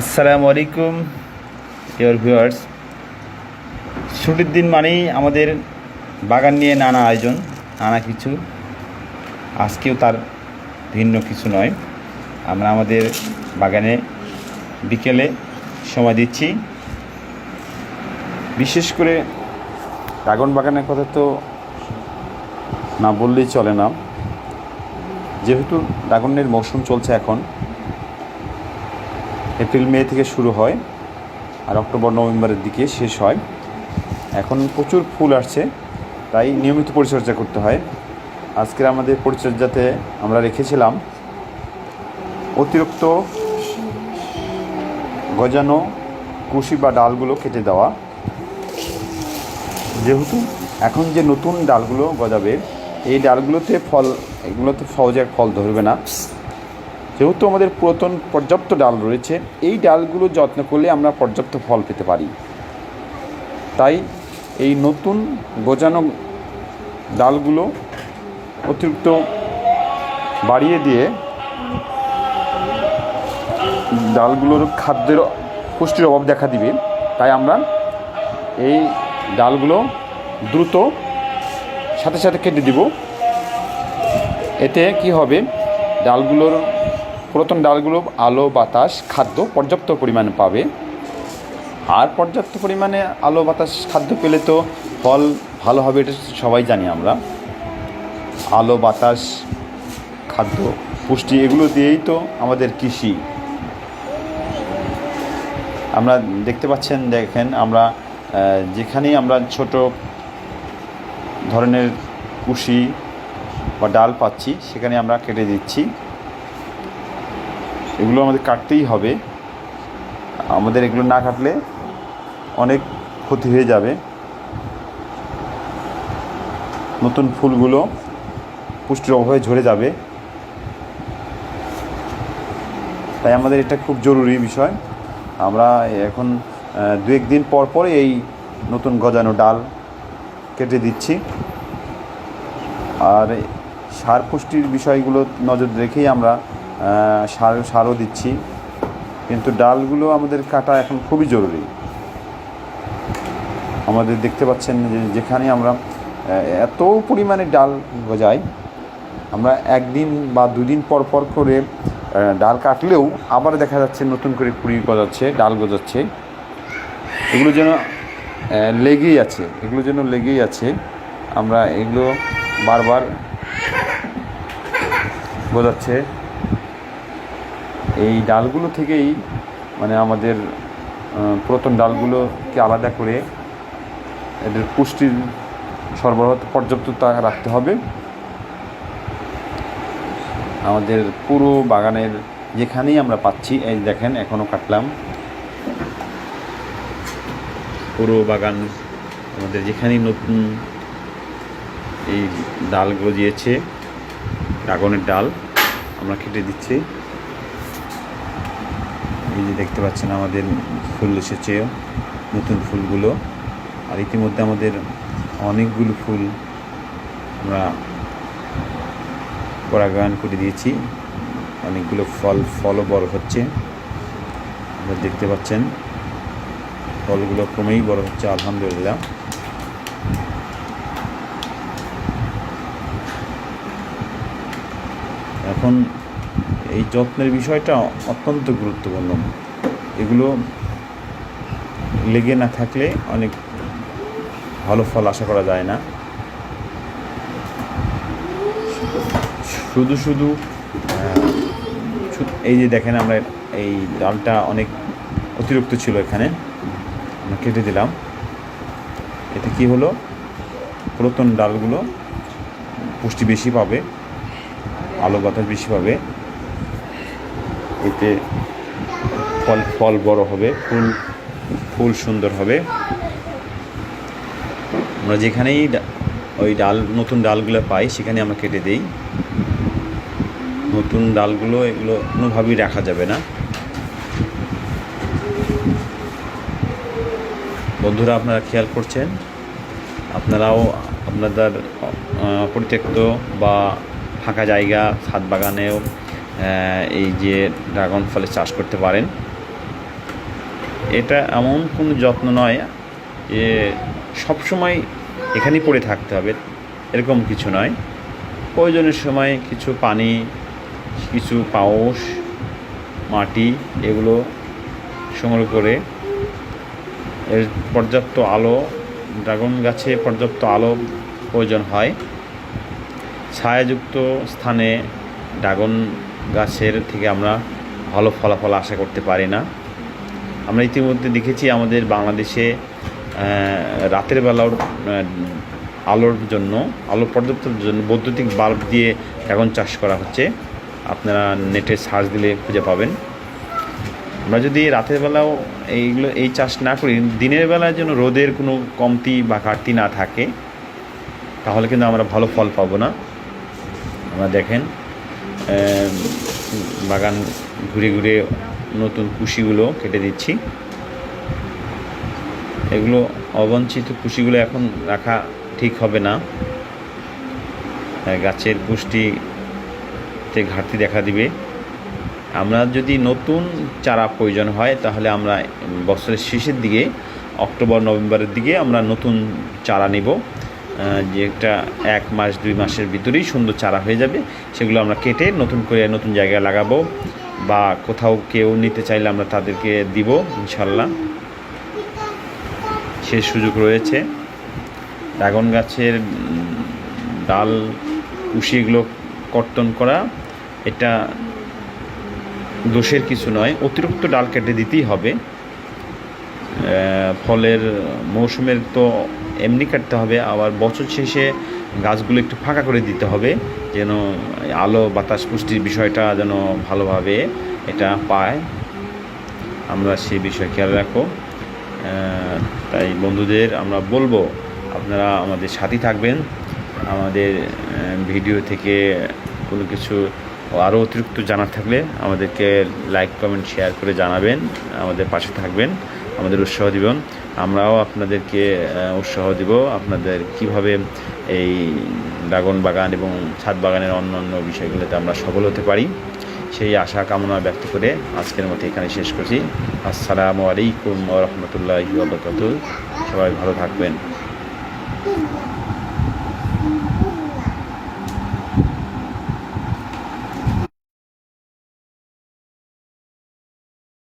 আসসালামু আলাইকুম dear viewers. ছুটির দিন মানেই আমাদের বাগান নিয়ে নানা আয়োজন, নানা কিছু। আজকেও তার ভিন্ন কিছু নয়। আমরা আমাদের বাগানে বিকেলে সময় দিচ্ছি। বিশেষ করে ড্রাগন বাগানের কথা তো না বললেই চলে না, যেহেতু ড্রাগনের মৌসুম চলছে। এখন এপ্রিল মে থেকে শুরু হয় আর অক্টোবর নভেম্বরের দিকে শেষ হয়। এখন প্রচুর ফুল আসছে, তাই নিয়মিত পরিচর্যা করতে হয়। আজকের আমাদের পরিচর্যাতে আমরা রেখেছিলাম অতিরিক্ত গজানো কুশি বা ডালগুলো কেটে দেওয়া। যেহেতু এখন যে নতুন ডালগুলো গজাবে, এই ডালগুলোতে এগুলোতে সহজে ফল ধরবে না। যেহেতু আমাদের পুরাতন পর্যাপ্ত ডাল রয়েছে, এই ডালগুলো যত্ন করলে আমরা পর্যাপ্ত ফল পেতে পারি। তাই এই নতুন গজানো ডালগুলো অতিরিক্ত বাড়িয়ে দিয়ে ডালগুলোর খাদ্যের পুষ্টির অভাব দেখা দিবে। তাই আমরা এই ডালগুলো দ্রুত সাথে সাথে কেটে দিব। এতে কি হবে, পুরাতন ডালগুলো আলো বাতাস খাদ্য পর্যাপ্ত পরিমাণে পাবে। আর পর্যাপ্ত পরিমাণে আলো বাতাস খাদ্য পেলে তো ফল ভালো হবে, এটা সবাই জানি আমরা। আলো বাতাস খাদ্য পুষ্টি এগুলো দিয়েই তো আমাদের কৃষি। আমরা দেখেন আমরা যেখানেই আমরা ছোট ধরনের কুশি বা ডাল পাচ্ছি, সেখানে আমরা কেটে দিচ্ছি। এগুলো আমাদের কাটতেই হবে। আমাদের এগুলো না কাটলে অনেক ক্ষতি হয়ে যাবে। নতুন ফুলগুলো পুষ্টির অভাবে ঝরে যাবে। তাই আমাদের এটা খুব জরুরি বিষয়। আমরা এখন দু একদিন পর পর এই নতুন গজানো ডাল কেটে দিচ্ছি। আর সার পুষ্টির বিষয়গুলো নজর রেখেই আমরা সারও দিচ্ছি। কিন্তু ডালগুলো আমাদের কাটা এখন খুবই জরুরি। আমাদের দেখতে পাচ্ছেন যে যেখানে আমরা এত পরিমাণে ডাল গজাই, আমরা একদিন বা দুদিন পর পর করে ডাল কাটলেও আবার দেখা যাচ্ছে নতুন করে কুড়ি গজাচ্ছে, ডাল গজাচ্ছে। এগুলো যেন লেগেই আছে। আমরা এগুলো বারবার গজাচ্ছে। এই ডালগুলো থেকেই আমাদের পুরাতন ডালগুলোকে আলাদা করে এদের পুষ্টির সরবরাহ পর্যাপ্ততা রাখতে হবে। আমাদের পুরো বাগানের যেখানেই আমরা পাচ্ছি, এই দেখেন এখনও কাটলাম। পুরো বাগান আমাদের যেখানেই নতুন এই ডাল গজিয়েছে, ড্রাগনের ডাল আমরা কেটে দিচ্ছি। এই যে দেখতে পাচ্ছেন আমাদের ফুল এসেছে, নতুন ফুলগুলো। আর ইতিমধ্যে আমাদের অনেকগুলো ফুল আমরা পরাগায়ন করে দিয়েছি। অনেকগুলো ফলও বড় হচ্ছে। আপনারা দেখতে পাচ্ছেন ফলগুলো ক্রমেই বড় হচ্ছে, আলহামদুলিল্লাহ। এখন এই যত্নের বিষয়টা অত্যন্ত গুরুত্বপূর্ণ। এগুলো লেগে না থাকলে অনেক ভালো ফল আশা করা যায় না। শুধু এই যে দেখেন, আমরা এই ডালটা অনেক অতিরিক্ত ছিল, এখানে আমরা কেটে দিলাম। এতে কি হলো, পুরাতন ডালগুলো পুষ্টি বেশি পাবে, আলো বাতাস বেশি পাবে। এতে ফল বড় হবে, ফুল সুন্দর হবে। আমরা যেখানেই ওই নতুন ডালগুলো পাই, সেখানে আমরা কেটে দিই। নতুন ডালগুলো এগুলো কোনোভাবেই রাখা যাবে না। বন্ধুরা, আপনারা খেয়াল করছেন, আপনারাও আপনাদের পরিত্যক্ত বা ফাঁকা জায়গা, ছাদ বাগানেও এই যে ড্রাগন ফলের চাষ করতে পারেন। এটা এমন কোনো যত্ন নয় যে সবসময় এখানেই পড়ে থাকতে হবে, এরকম কিছু নয়। প্রয়োজনের সময় কিছু পানি, কিছু পাউশ, মাটি এগুলো সংগ্রহ করে, এর পর্যাপ্ত আলো, ড্রাগন গাছে পর্যাপ্ত আলো প্রয়োজন হয়। ছায়াযুক্ত স্থানে ড্রাগন গাছের থেকে আমরা ভালো ফলাফল আশা করতে পারি না। আমরা ইতিমধ্যে দেখেছি আমাদের বাংলাদেশে রাতের বেলাও আলোর জন্য, আলো পর্যাপ্তর জন্য বৈদ্যুতিক বাল্ব দিয়ে ড্রাগন চাষ করা হচ্ছে। আপনারা নেটে সার্চ দিলে খুঁজে পাবেন। আমরা যদি রাতের বেলাও এই চাষ না করি, দিনের বেলায় যেন রোদের কোনো কমতি বা ঘাটতি না থাকে, তাহলে কিন্তু আমরা ভালো ফল পাবো না। আমরা দেখেন বাগান ঘুরে ঘুরে নতুন কুশিগুলো কেটে দিচ্ছি। এগুলো অবাঞ্ছিত কুশিগুলো এখন রাখা ঠিক হবে না, গাছের পুষ্টিতে ঘাটতি দেখা দিবে। আমরা যদি নতুন চারা প্রয়োজন হয় তাহলে আমরা বছরের শেষের দিকে, অক্টোবর নভেম্বরের দিকে আমরা নতুন চারা নেব, যে একটা 1 মাস 2 মাসের ভিতরেই সুন্দর চারা হয়ে যাবে। সেগুলো আমরা কেটে নতুন করে নতুন জায়গায় লাগাবো, বা কোথাও কেউ নিতে চাইলে আমরা তাদেরকে দিব ইনশাল্লাহ, সে সুযোগ রয়েছে। ড্রাগন গাছের ডাল কুশি এগুলো কর্তন করা এটা দোষের কিছু নয়, অতিরিক্ত ডাল কেটে দিতেই হবে। ফলের মৌসুমের তো এমনি কাটতে হবে, আবার বছর শেষে গাছগুলো একটু ফাঁকা করে দিতে হবে, যেন আলো বাতাস পুষ্টির বিষয়টা যেন ভালোভাবে এটা পায়। আমরা সেই বিষয় খেয়াল রাখবো। তাই বন্ধুদের আমরা বলবো, আপনারা আমাদের সাথে থাকবেন। আমাদের ভিডিও থেকে কোনো কিছু আরও অতিরিক্ত জানার থাকলে আমাদেরকে লাইক, কমেন্ট, শেয়ার করে জানাবেন, আমাদের পাশে থাকবেন, আমাদের উৎসাহ দিবেন। আমরাও আপনাদেরকে উৎসাহ দিব আপনাদের কিভাবে এই ড্রাগন বাগান এবং ছাদ বাগানের অন্যান্য বিষয়গুলোতে আমরা সফল হতে পারি, সেই আশা কামনা ব্যক্ত করে আজকের মতো এখানে শেষ করছি। আসসালামু আলাইকুম ওয়া রাহমাতুল্লাহি ওয়া বারাকাতুহু। সবাই ভালো থাকবেন।